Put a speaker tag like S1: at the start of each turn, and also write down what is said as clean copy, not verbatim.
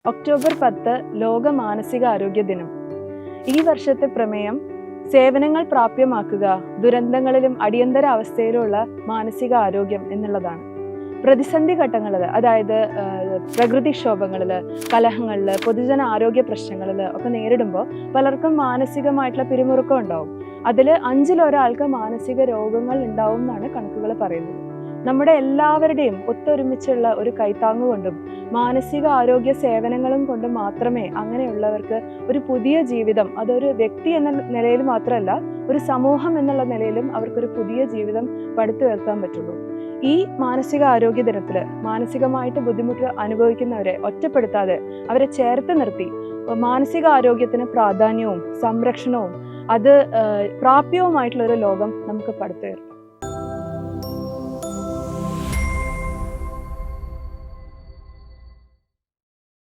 S1: October 10 ലോക മാനസികാരോഗ്യ ദിനം. ഈ വർഷത്തെ പ്രമേയം സേവനങ്ങൾ പ്രാപ്യമാക്കുക, ദുരന്തങ്ങളിലും അടിയന്തര അവസ്ഥയിലുള്ള മാനസിക ആരോഗ്യം എന്നുള്ളതാണ്. പ്രതിസന്ധി ഘട്ടങ്ങളിൽ, അതായത് പ്രകൃതിക്ഷോഭങ്ങളിൽ, കലഹങ്ങളിൽ, പൊതുജന ആരോഗ്യ പ്രശ്നങ്ങളിൽ ഒക്കെ നേരിടുമ്പോൾ പലർക്കും മാനസികമായിട്ടുള്ള പിരിമുറുക്കം ഉണ്ടാവും. അതിൽ 5-ൽ ഒരാൾക്ക് മാനസിക രോഗങ്ങൾ ഉണ്ടാവും എന്നാണ് കണക്കുകൾ പറയുന്നത്. നമ്മുടെ എല്ലാവരുടെയും ഒത്തൊരുമിച്ചുള്ള ഒരു കൈത്താങ്ങ് കൊണ്ടും മാനസിക ആരോഗ്യ സേവനങ്ങളും കൊണ്ട് മാത്രമേ അങ്ങനെയുള്ളവർക്ക് ഒരു പുതിയ ജീവിതം, അതൊരു വ്യക്തി എന്ന നിലയിൽ മാത്രമല്ല, ഒരു സമൂഹം എന്നുള്ള നിലയിലും അവർക്കൊരു പുതിയ ജീവിതം പടുത്തുയർത്താൻ പറ്റുള്ളൂ. ഈ മാനസിക ആരോഗ്യ ദിനത്തിൽ മാനസികമായിട്ട് ബുദ്ധിമുട്ട് അനുഭവിക്കുന്നവരെ ഒറ്റപ്പെടുത്താതെ അവരെ ചേർത്ത് നിർത്തി മാനസിക ആരോഗ്യത്തിന് പ്രാധാന്യവും സംരക്ഷണവും അത് പ്രാപ്യവുമായിട്ടുള്ള ഒരു ലോകം നമുക്ക് പടുത്തുയർത്താം.